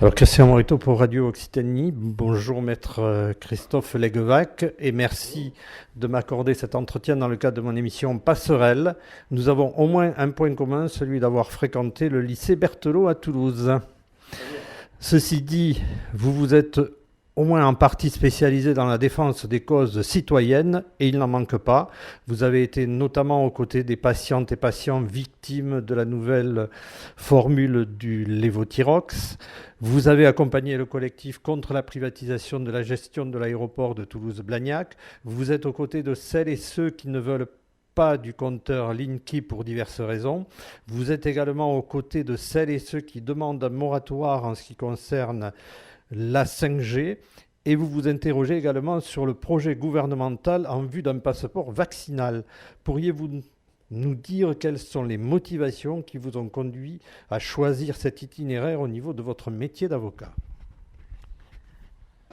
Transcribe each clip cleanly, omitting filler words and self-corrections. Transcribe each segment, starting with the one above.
Alors Christian Morito pour Radio Occitanie, bonjour maître Christophe Leguevac et merci de m'accorder cet entretien dans le cadre de mon émission Passerelle. Nous avons au moins un point commun, celui d'avoir fréquenté le lycée Berthelot à Toulouse. Ceci dit, vous vous êtes au moins en partie spécialisé dans la défense des causes citoyennes, et il n'en manque pas. Vous avez été notamment aux côtés des patientes et patients victimes de la nouvelle formule du lévothyrox. Vous avez accompagné le collectif contre la privatisation de la gestion de l'aéroport de Toulouse-Blagnac. Vous êtes aux côtés de celles et ceux qui ne veulent pas du compteur Linky pour diverses raisons. Vous êtes également aux côtés de celles et ceux qui demandent un moratoire en ce qui concerne la 5G, et vous vous interrogez également sur le projet gouvernemental en vue d'un passeport vaccinal. Pourriez-vous nous dire quelles sont les motivations qui vous ont conduit à choisir cet itinéraire au niveau de votre métier d'avocat ?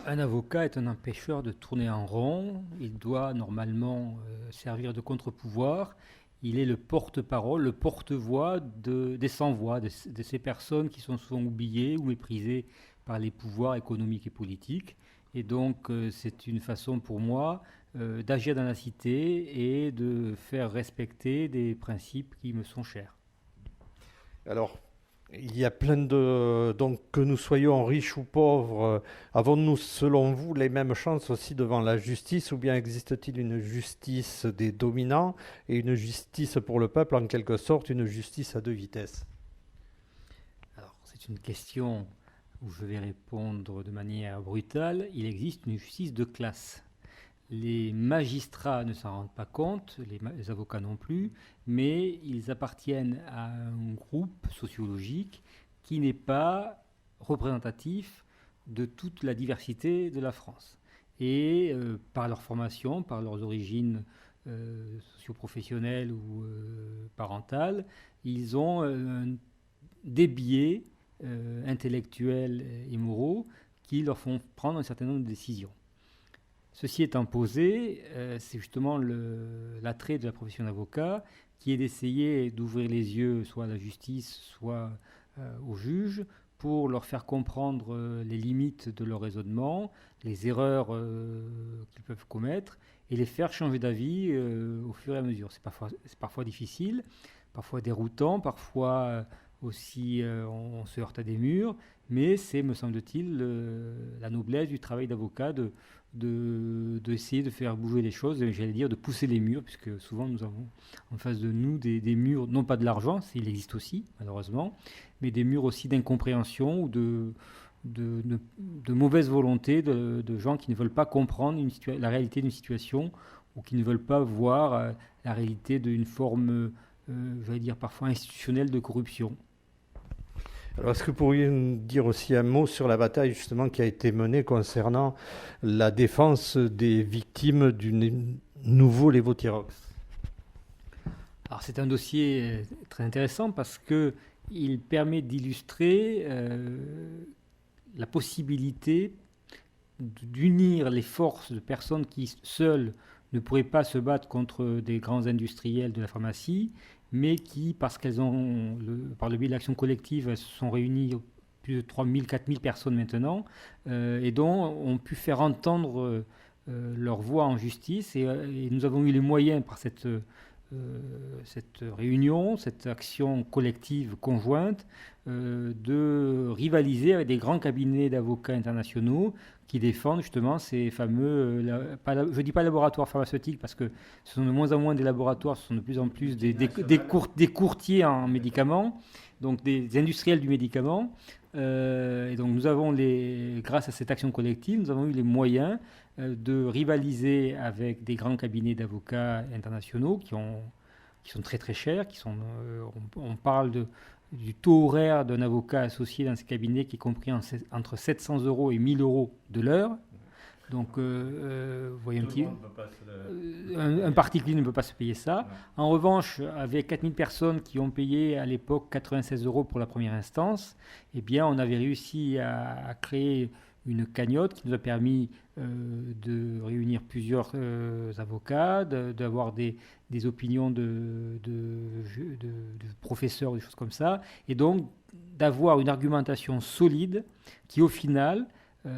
Un avocat est un empêcheur de tourner en rond. Il doit normalement servir de contre-pouvoir. Il est le porte-parole, le porte-voix des sans-voix, de ces personnes qui sont souvent oubliées ou méprisées par les pouvoirs économiques et politiques. Et donc, c'est une façon pour moi d'agir dans la cité et de faire respecter des principes qui me sont chers. Alors, il y a plein de... Donc, que nous soyons riches ou pauvres, avons-nous, selon vous, les mêmes chances aussi devant la justice, ou bien existe-t-il une justice des dominants et une justice pour le peuple, en quelque sorte, une justice à deux vitesses ? Alors, c'est une question où je vais répondre de manière brutale. Il existe une justice de classe. Les magistrats ne s'en rendent pas compte, les avocats non plus, mais ils appartiennent à un groupe sociologique qui n'est pas représentatif de toute la diversité de la France. Et par leur formation, par leurs origines socio-professionnelles ou parentales, ils ont des biais intellectuels et moraux qui leur font prendre un certain nombre de décisions. Ceci étant posé, c'est justement l'attrait de la profession d'avocat qui est d'essayer d'ouvrir les yeux soit à la justice, soit aux juges, pour leur faire comprendre les limites de leur raisonnement, les erreurs qu'ils peuvent commettre, et les faire changer d'avis au fur et à mesure. C'est parfois difficile, parfois déroutant, parfois aussi on se heurte à des murs, mais c'est, me semble-t-il, la noblesse du travail d'avocat d'essayer de faire bouger les choses, j'allais dire de pousser les murs, puisque souvent nous avons en face de nous des murs, non pas de l'argent, il existe aussi malheureusement, mais des murs aussi d'incompréhension ou de mauvaise volonté de gens qui ne veulent pas comprendre la réalité d'une situation ou qui ne veulent pas voir la réalité d'une forme, j'allais dire parfois institutionnelle de corruption. Alors, est-ce que vous pourriez nous dire aussi un mot sur la bataille justement qui a été menée concernant la défense des victimes du nouveau lévothyrox ? Alors, c'est un dossier très intéressant parce qu'il permet d'illustrer la possibilité d'unir les forces de personnes qui, seules, ne pourraient pas se battre contre des grands industriels de la pharmacie, mais qui, parce qu'elles ont, par le biais de l'action collective, elles se sont réunies plus de 3000, 4000 personnes maintenant, et dont ont pu faire entendre leur voix en justice. Et nous avons eu les moyens, par cette réunion, cette action collective conjointe, de rivaliser avec des grands cabinets d'avocats internationaux qui défendent justement ces fameux, je ne dis pas laboratoires pharmaceutiques parce que ce sont de moins en moins des laboratoires, ce sont de plus en plus des courtiers en médicaments, donc des industriels du médicament. Et donc nous avons, grâce à cette action collective, nous avons eu les moyens de rivaliser avec des grands cabinets d'avocats internationaux qui sont très très chers, on parle du taux horaire d'un avocat associé dans ces cabinets qui est compris entre 700 € et 1000 € de l'heure. Donc, vous voyez un particulier ne peut pas se payer ça. En revanche, avec 4000 personnes qui ont payé à l'époque 96 € pour la première instance, eh bien, on avait réussi à créer une cagnotte qui nous a permis de réunir plusieurs avocats, d'avoir des opinions de professeurs, des choses comme ça, et donc d'avoir une argumentation solide qui, au final,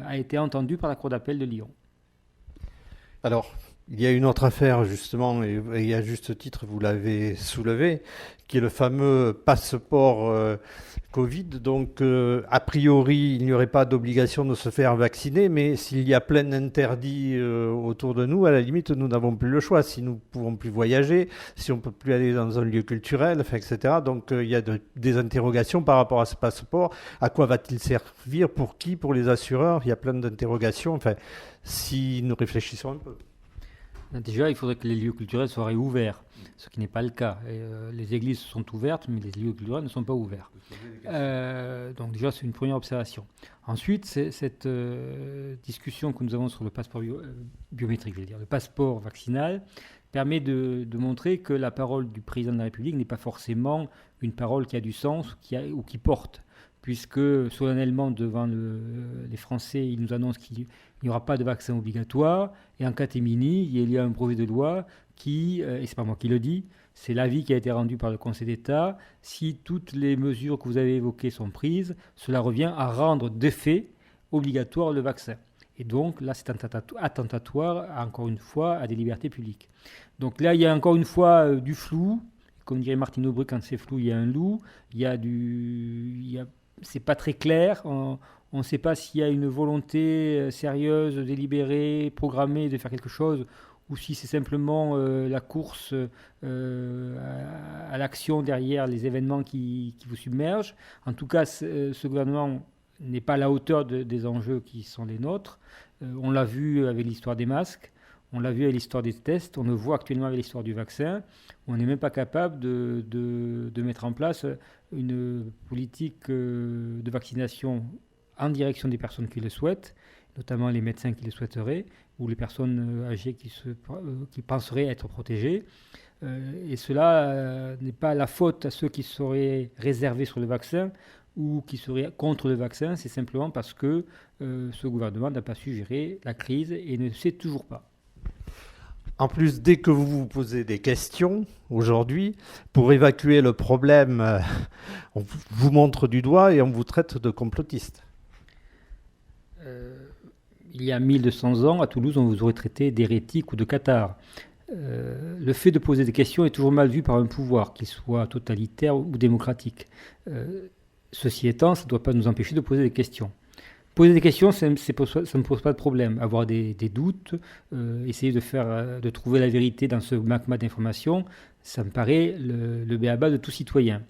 a été entendue par la Cour d'appel de Lyon. Alors, il y a une autre affaire, justement, et à juste titre, vous l'avez soulevé, qui est le fameux passeport Covid. Donc, a priori, il n'y aurait pas d'obligation de se faire vacciner, mais s'il y a plein d'interdits autour de nous, à la limite, nous n'avons plus le choix. Si nous ne pouvons plus voyager, si on ne peut plus aller dans un lieu culturel, etc. Donc, il y a des interrogations par rapport à ce passeport. À quoi va-t-il servir? Pour qui? Pour les assureurs? Il y a plein d'interrogations. Enfin, si nous réfléchissons un peu. Déjà, il faudrait que les lieux culturels soient réouverts, ce qui n'est pas le cas. Les églises sont ouvertes, mais les lieux culturels ne sont pas ouverts. Donc déjà, c'est une première observation. Ensuite, cette discussion que nous avons sur le passeport biométrique, je veux dire, le passeport vaccinal, permet de montrer que la parole du président de la République n'est pas forcément une parole qui a du sens ou qui porte, puisque solennellement devant les Français, il nous annonce qu'il n'y aura pas de vaccin obligatoire, et en catémini, il y a un projet de loi qui, et c'est pas moi qui le dis, c'est l'avis qui a été rendu par le Conseil d'État, si toutes les mesures que vous avez évoquées sont prises, cela revient à rendre de fait obligatoire le vaccin. Et donc là, c'est attentatoire, encore une fois, à des libertés publiques. Donc là, il y a encore une fois du flou. Comme dirait Martine Aubry, quand c'est flou, il y a un loup. C'est pas très clair. On ne sait pas s'il y a une volonté sérieuse, délibérée, programmée de faire quelque chose, ou si c'est simplement la course à l'action derrière les événements qui vous submergent. En tout cas, ce gouvernement n'est pas à la hauteur des enjeux qui sont les nôtres. On l'a vu avec l'histoire des masques, on l'a vu avec l'histoire des tests, on le voit actuellement avec l'histoire du vaccin. On n'est même pas capable de mettre en place une politique de vaccination en direction des personnes qui le souhaitent, notamment les médecins qui le souhaiteraient, ou les personnes âgées qui penseraient être protégées. Et cela n'est pas la faute à ceux qui seraient réservés sur le vaccin ou qui seraient contre le vaccin, c'est simplement parce que ce gouvernement n'a pas su gérer la crise et ne sait toujours pas. En plus, dès que vous vous posez des questions aujourd'hui, pour évacuer le problème, on vous montre du doigt et on vous traite de complotiste. Il y a 1200 ans, à Toulouse, on vous aurait traité d'hérétique ou de cathare. Le fait de poser des questions est toujours mal vu par un pouvoir, qu'il soit totalitaire ou démocratique. Ceci étant, ça ne doit pas nous empêcher de poser des questions. Poser des questions, ça ne pose pas de problème. Avoir des doutes, essayer de trouver la vérité dans ce magma d'informations, ça me paraît le b.a.-ba de tout citoyen.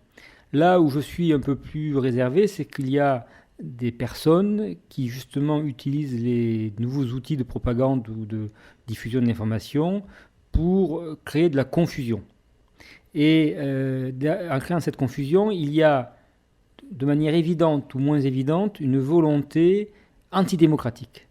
Là où je suis un peu plus réservé, c'est qu'il y a des personnes qui justement utilisent les nouveaux outils de propagande ou de diffusion de l'information pour créer de la confusion. Et en créant cette confusion, il y a de manière évidente ou moins évidente une volonté antidémocratique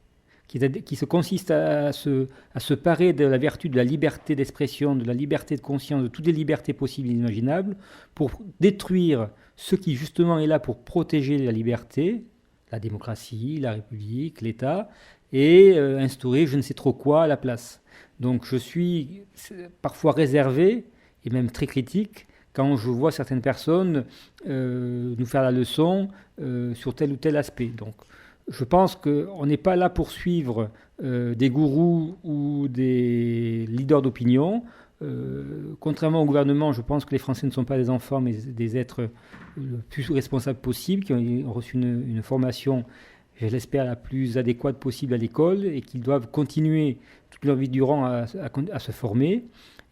qui se consiste à se parer de la vertu de la liberté d'expression, de la liberté de conscience, de toutes les libertés possibles et imaginables pour détruire ce qui justement est là pour protéger la liberté, la démocratie, la République, l'État, et instaurer je ne sais trop quoi à la place. Donc je suis parfois réservé et même très critique quand je vois certaines personnes nous faire la leçon sur tel ou tel aspect. Donc, je pense qu'on n'est pas là pour suivre des gourous ou des leaders d'opinion. Contrairement au gouvernement, je pense que les Français ne sont pas des enfants, mais des êtres le plus responsables possible, qui ont reçu une formation, je l'espère, la plus adéquate possible à l'école, et qui doivent continuer toute leur vie durant à se former.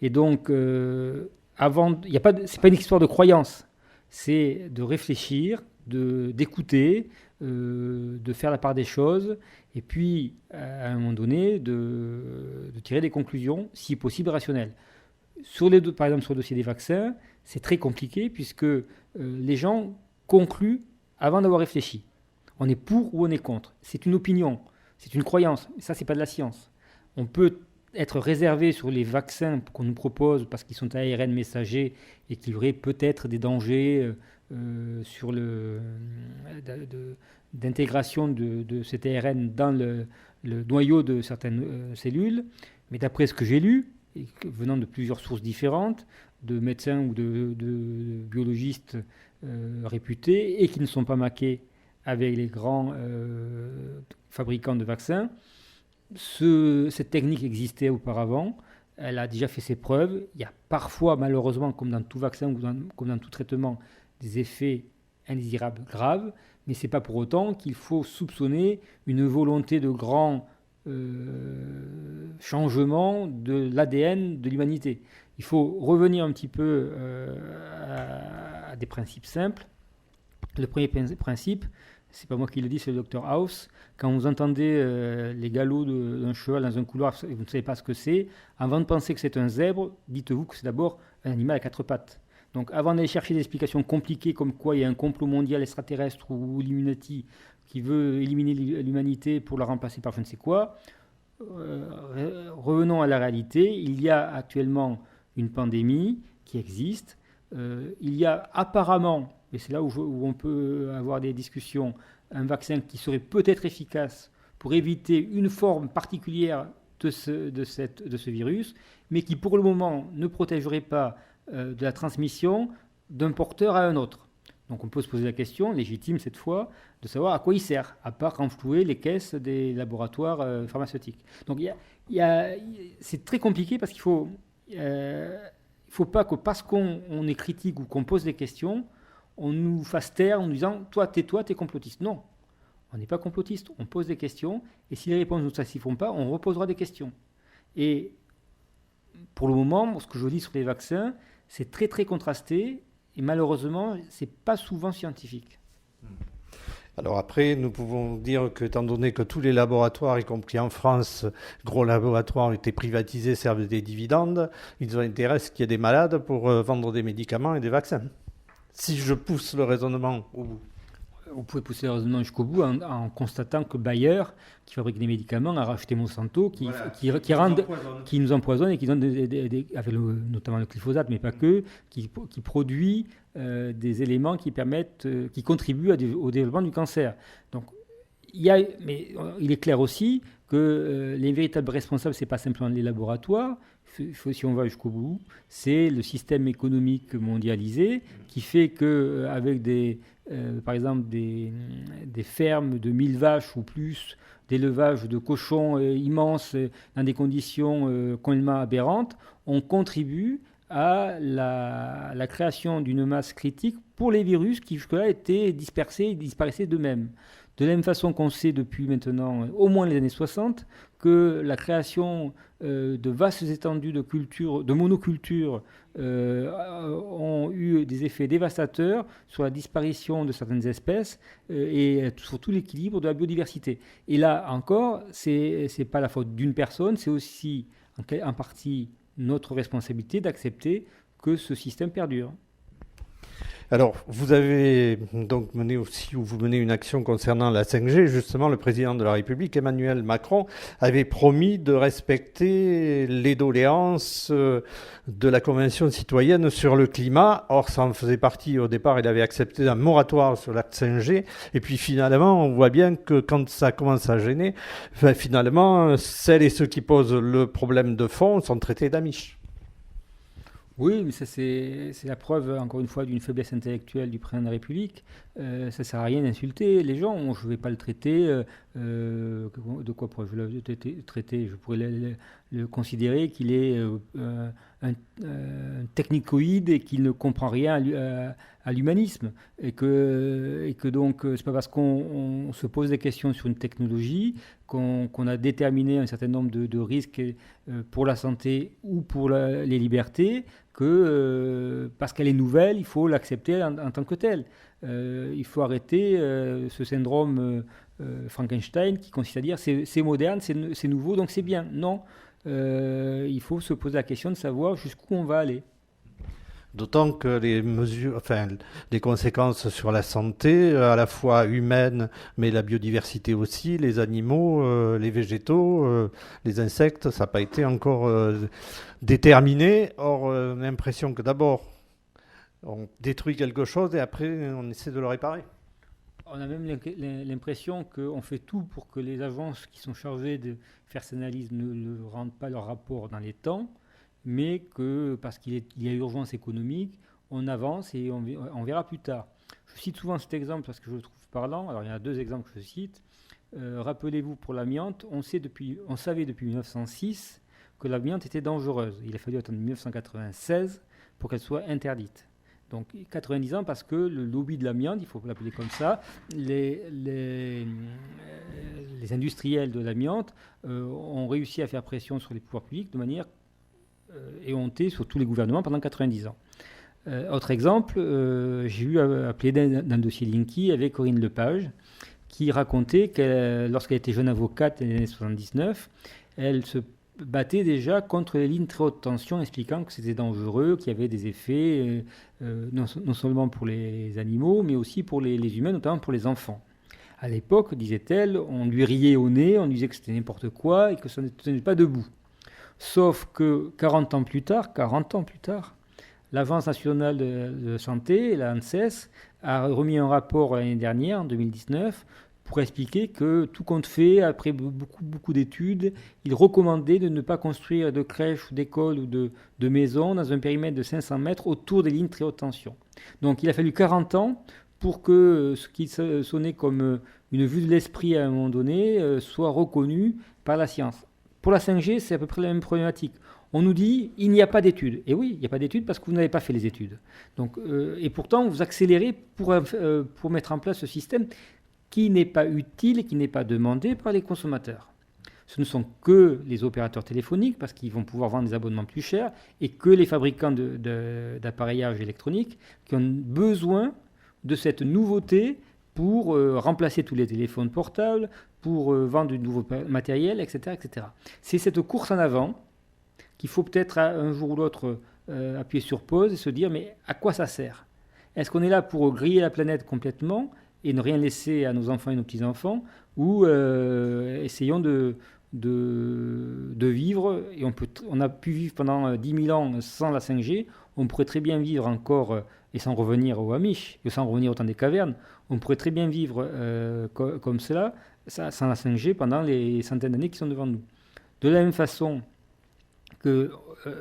Et donc, c'est pas une histoire de croyance, c'est de réfléchir, d'écouter, de faire la part des choses, et puis à un moment donné de tirer des conclusions, si possible rationnelles. Par exemple, sur le dossier des vaccins, c'est très compliqué puisque les gens concluent avant d'avoir réfléchi. On est pour ou on est contre. C'est une opinion, c'est une croyance. Ça, c'est pas de la science. On peut être réservé sur les vaccins qu'on nous propose parce qu'ils sont ARN messagers et qu'il y aurait peut-être des dangers sur d'intégration de cet ARN dans le noyau de certaines cellules. Mais d'après ce que j'ai lu, et venant de plusieurs sources différentes, de médecins ou de biologistes réputés et qui ne sont pas maqués avec les grands fabricants de vaccins. Cette technique existait auparavant, elle a déjà fait ses preuves. Il y a parfois, malheureusement, comme dans tout vaccin ou comme dans tout traitement, des effets indésirables graves, mais ce n'est pas pour autant qu'il faut soupçonner une volonté de grand changement de l'ADN de l'humanité. Il faut revenir un petit peu à des principes simples. Le premier principe, c'est pas moi qui le dis, c'est le docteur House. Quand vous entendez les galops d'un cheval dans un couloir et vous ne savez pas ce que c'est, avant de penser que c'est un zèbre, dites-vous que c'est d'abord un animal à quatre pattes. Donc avant d'aller chercher des explications compliquées comme quoi il y a un complot mondial extraterrestre ou l'Illuminati qui veut éliminer l'humanité pour la remplacer par je ne sais quoi, revenons à la réalité. Il y a actuellement une pandémie qui existe. Il y a apparemment, et c'est là où on peut avoir des discussions, un vaccin qui serait peut-être efficace pour éviter une forme particulière de ce virus, mais qui pour le moment ne protégerait pas de la transmission d'un porteur à un autre. Donc on peut se poser la question, légitime cette fois, de savoir à quoi il sert, à part renflouer les caisses des laboratoires pharmaceutiques. Donc c'est très compliqué parce qu'il faut... il ne faut pas que parce qu'on est critique ou qu'on pose des questions, on nous fasse taire en nous disant « toi, t'es complotiste ». Non, on n'est pas complotiste, on pose des questions, et si les réponses ne nous satisfont pas, on reposera des questions. Et pour le moment, ce que je dis sur les vaccins, c'est très très contrasté, et malheureusement, ce n'est pas souvent scientifique. Alors après, nous pouvons dire que, étant donné que tous les laboratoires, y compris en France, gros laboratoires ont été privatisés, servent des dividendes, ils ont intérêt à ce qu'il y ait des malades pour vendre des médicaments et des vaccins. Si je pousse le raisonnement au bout. Vous pouvez pousser le raisonnement jusqu'au bout en constatant que Bayer, qui fabrique des médicaments, a racheté Monsanto, qui nous empoisonne et qui donne avec notamment le glyphosate, mais pas que, qui produit des éléments qui contribuent au développement du cancer. Donc, mais il est clair aussi que les véritables responsables, ce n'est pas simplement les laboratoires. Si on va jusqu'au bout, c'est le système économique mondialisé qui fait qu'avec par exemple des fermes de 1000 vaches ou plus, d'élevage de cochons immenses dans des conditions complètement aberrantes, on contribue à la création d'une masse critique pour les virus qui jusque-là étaient dispersés et disparaissaient d'eux-mêmes. De la même façon qu'on sait depuis maintenant au moins les années 60 que la création de vastes étendues de cultures, de monocultures, ont eu des effets dévastateurs sur la disparition de certaines espèces et sur tout l'équilibre de la biodiversité. Et là encore, c'est pas la faute d'une personne, c'est aussi en partie notre responsabilité d'accepter que ce système perdure. Alors, vous avez donc menez une action concernant la 5G. Justement, le président de la République, Emmanuel Macron, avait promis de respecter les doléances de la Convention citoyenne sur le climat. Or, ça en faisait partie au départ. Il avait accepté un moratoire sur la 5G. Et puis, finalement, on voit bien que quand ça commence à gêner, finalement, celles et ceux qui posent le problème de fond sont traités d'amiches. Oui, mais ça c'est la preuve, encore une fois, d'une faiblesse intellectuelle du président de la République. Ça ne sert à rien d'insulter les gens. Je ne vais pas le traiter. De quoi pourrais-je le traiter? Je pourrais le considérer qu'il est un technicoïde et qu'il ne comprend rien à l'humanisme. Et que donc, c'est pas parce qu'on se pose des questions sur une technologie qu'on a déterminé un certain nombre de risques pour la santé ou pour les libertés que parce qu'elle est nouvelle, il faut l'accepter en tant que telle. Il faut arrêter ce syndrome Frankenstein qui consiste à dire c'est moderne, c'est nouveau, donc c'est bien. Non, il faut se poser la question de savoir jusqu'où on va aller. D'autant que les conséquences sur la santé, à la fois humaine, mais la biodiversité aussi, les animaux, les végétaux, les insectes, ça n'a pas été encore déterminé. Or, on a l'impression que d'abord, on détruit quelque chose et après, on essaie de le réparer. On a même l'impression qu'on fait tout pour que les agences qui sont chargées de faire ces analyses ne rendent pas leur rapport dans les temps. mais que parce qu'il y a urgence économique, on avance et on verra plus tard. Je cite souvent cet exemple parce que je le trouve parlant. Alors il y en a 2 exemples que je cite. Rappelez-vous, pour l'amiante, on savait depuis 1906 que l'amiante était dangereuse. Il a fallu attendre 1996 pour qu'elle soit interdite. Donc 90 ans parce que le lobby de l'amiante, il faut l'appeler comme ça, les industriels de l'amiante ont réussi à faire pression sur les pouvoirs publics de manière éhontée sur tous les gouvernements pendant 90 ans. Autre exemple, j'ai eu à plaider d'un dossier Linky avec Corinne Lepage, qui racontait que lorsqu'elle était jeune avocate dans les années 79, elle se battait déjà contre les lignes très haute tension, expliquant que c'était dangereux, qu'il y avait des effets non seulement pour les animaux, mais aussi pour les humains, notamment pour les enfants. À l'époque, disait-elle, on lui riait au nez, on lui disait que c'était n'importe quoi et que ça ne tenait pas debout. Sauf que 40 ans plus tard, l'Agence nationale de santé, la ANSES, a remis un rapport l'année dernière, en 2019, pour expliquer que tout compte fait, après beaucoup d'études, il recommandait de ne pas construire de crèches, d'écoles ou de maisons dans un périmètre de 500 mètres autour des lignes très haute tension. Donc il a fallu 40 ans pour que ce qui sonnait comme une vue de l'esprit à un moment donné soit reconnu par la science. Pour la 5G, c'est à peu près la même problématique. On nous dit il n'y a pas d'études. Et oui, il n'y a pas d'études parce que vous n'avez pas fait les études. Donc, et pourtant, vous accélérez pour mettre en place ce système qui n'est pas utile et qui n'est pas demandé par les consommateurs. Ce ne sont que les opérateurs téléphoniques parce qu'ils vont pouvoir vendre des abonnements plus chers et que les fabricants d'appareillage électronique qui ont besoin de cette nouveauté pour remplacer tous les téléphones portables, pour vendre du nouveau matériel, etc., etc. C'est cette course en avant qu'il faut peut-être un jour ou l'autre appuyer sur pause et se dire mais à quoi ça sert? Est-ce qu'on est là pour griller la planète complètement et ne rien laisser à nos enfants et nos petits-enfants, ou essayons de vivre, et on a pu vivre pendant 10 000 ans sans la 5G, on pourrait très bien vivre encore, et sans revenir au Amish, et sans revenir au temps des cavernes, on pourrait très bien vivre comme cela, sans la 5G, pendant les centaines d'années qui sont devant nous. De la même façon que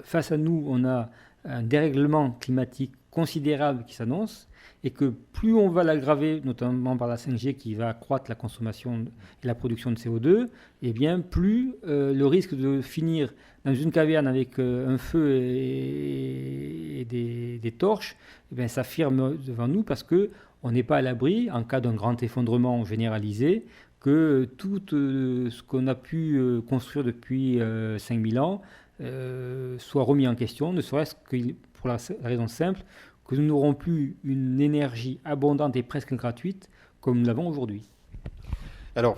face à nous, on a un dérèglement climatique considérable qui s'annonce, et que plus on va l'aggraver, notamment par la 5G qui va accroître la consommation et la production de CO2, et bien plus le risque de finir dans une caverne avec un feu et des torches, et bien, s'affirme devant nous parce qu'on n'est pas à l'abri, en cas d'un grand effondrement généralisé, que tout ce qu'on a pu construire depuis 5000 ans soit remis en question, ne serait-ce que pour la raison simple que nous n'aurons plus une énergie abondante et presque gratuite comme nous l'avons aujourd'hui. Alors,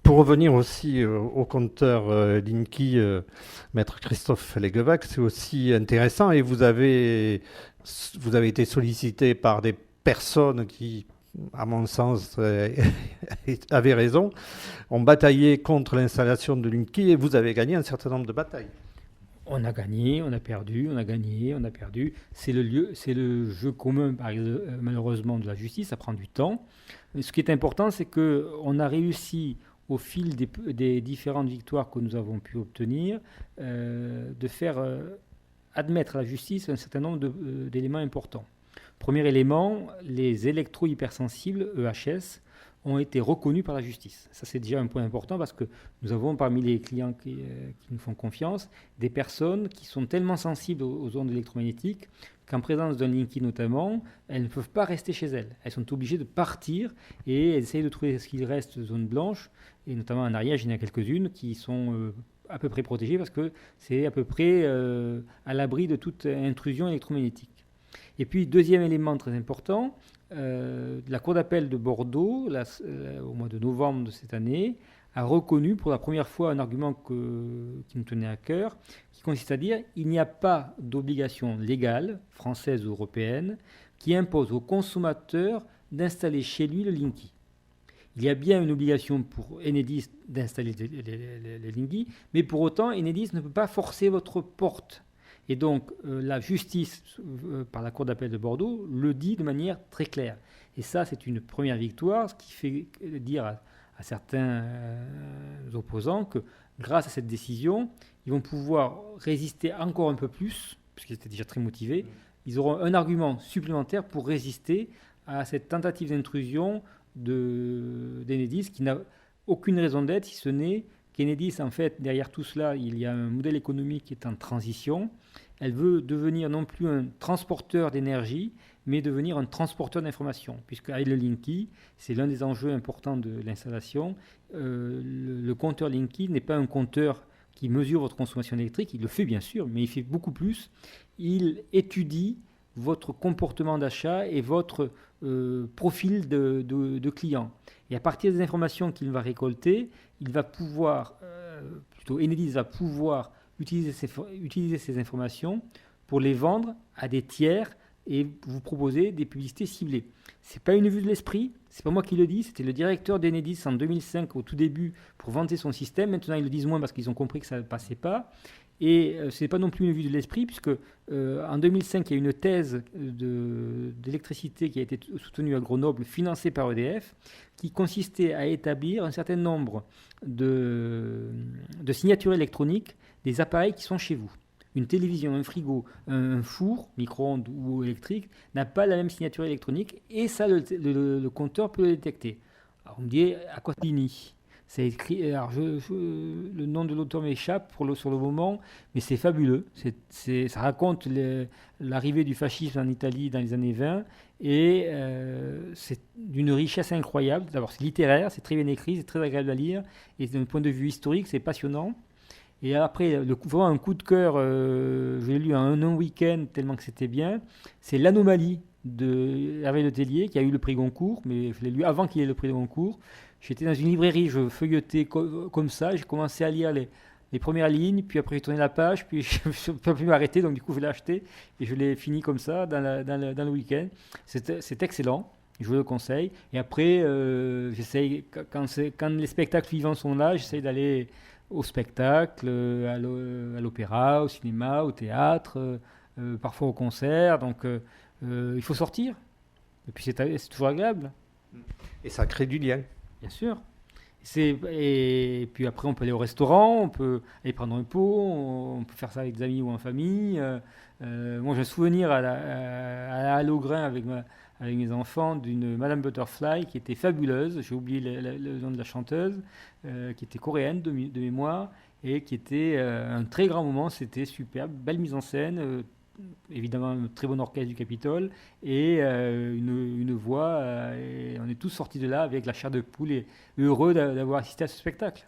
pour revenir aussi au compteur Linky, maître Christophe Leguevac, c'est aussi intéressant et vous avez été sollicité par des personnes qui, à mon sens, avaient raison, ont bataillé contre l'installation de Linky et vous avez gagné un certain nombre de batailles. On a gagné, on a perdu, on a gagné, on a perdu. C'est le jeu commun, malheureusement, de la justice. Ça prend du temps. Ce qui est important, c'est qu'on a réussi, au fil des différentes victoires que nous avons pu obtenir, de faire admettre à la justice un certain nombre d'éléments importants. Premier élément, les électro-hypersensibles, EHS, ont été reconnus par la justice. Ça, c'est déjà un point important parce que nous avons parmi les clients qui nous font confiance des personnes qui sont tellement sensibles aux ondes électromagnétiques qu'en présence d'un Linky notamment, elles ne peuvent pas rester chez elles. Elles sont obligées de partir et elles essayent de trouver ce qu'il reste de zones blanches, et notamment en Ariège, il y en a quelques-unes qui sont à peu près protégées parce que c'est à peu près à l'abri de toute intrusion électromagnétique. Et puis, deuxième élément très important, la Cour d'appel de Bordeaux, au mois de novembre de cette année, a reconnu pour la première fois un argument qui nous tenait à cœur, qui consiste à dire qu'il n'y a pas d'obligation légale, française ou européenne, qui impose au consommateur d'installer chez lui le Linky. Il y a bien une obligation pour Enedis d'installer les Linky, mais pour autant, Enedis ne peut pas forcer votre porte. Et donc, la justice, par la Cour d'appel de Bordeaux, le dit de manière très claire. Et ça, c'est une première victoire, ce qui fait dire à certains opposants que grâce à cette décision, ils vont pouvoir résister encore un peu plus, puisqu'ils étaient déjà très motivés. Ils auront un argument supplémentaire pour résister à cette tentative d'intrusion d'Enedis qui n'a aucune raison d'être, si ce n'est qu'Enedis, en fait, derrière tout cela, il y a un modèle économique qui est en transition. Elle veut devenir non plus un transporteur d'énergie, mais devenir un transporteur d'information, puisque avec le Linky, c'est l'un des enjeux importants de l'installation. Le compteur Linky n'est pas un compteur qui mesure votre consommation électrique, il le fait bien sûr, mais il fait beaucoup plus. Il étudie votre comportement d'achat et votre profil de client. Et à partir des informations qu'il va récolter, il va pouvoir, Enedis va pouvoir utiliser ces informations pour les vendre à des tiers et vous proposer des publicités ciblées. Ce n'est pas une vue de l'esprit, ce n'est pas moi qui le dis, c'était le directeur d'Enedis en 2005 au tout début pour vanter son système. Maintenant ils le disent moins parce qu'ils ont compris que ça ne passait pas. Et ce n'est pas non plus une vue de l'esprit, puisque en 2005, il y a une thèse d'électricité qui a été soutenue à Grenoble, financée par EDF, qui consistait à établir un certain nombre de signatures électroniques des appareils qui sont chez vous. Une télévision, un frigo, un four, micro-ondes ou électrique, n'a pas la même signature électronique, et ça, le compteur peut le détecter. Alors on me dit, à quoi ça finit ? C'est écrit, alors le nom de l'auteur m'échappe sur le moment, mais c'est fabuleux. Ça raconte l'arrivée du fascisme en Italie dans les années 20 et c'est d'une richesse incroyable. D'abord, c'est littéraire, c'est très bien écrit, c'est très agréable à lire et d'un point de vue historique, c'est passionnant. Et après, vraiment un coup de cœur, je l'ai lu en un week-end tellement que c'était bien, c'est L'Anomalie de Hervé Letellier qui a eu le prix Goncourt, mais je l'ai lu avant qu'il ait le prix Goncourt. J'étais dans une librairie, je feuilletais comme ça, j'ai commencé à lire les premières lignes, puis après j'ai tourné la page, puis je ne peux plus m'arrêter, donc du coup je l'ai acheté et je l'ai fini comme ça dans le week-end. C'est excellent, je vous le conseille. Et après, j'essaye, quand les spectacles vivants sont là, j'essaye d'aller au spectacle, à l'opéra, au cinéma, au théâtre, parfois au concert, donc il faut sortir. Et puis c'est toujours agréable. Et ça crée du lien. Bien sûr. Et puis après, on peut aller au restaurant, on peut aller prendre un pot, on peut faire ça avec des amis ou en famille. Moi, j'ai un souvenir à Hallogrin avec mes enfants d'une Madame Butterfly qui était fabuleuse. J'ai oublié le nom de la chanteuse, qui était coréenne de mémoire et qui était un très grand moment. C'était superbe, belle mise en scène. Évidemment un très bon orchestre du Capitole et une voix et on est tous sortis de là avec la chair de poule et heureux d'avoir assisté à ce spectacle.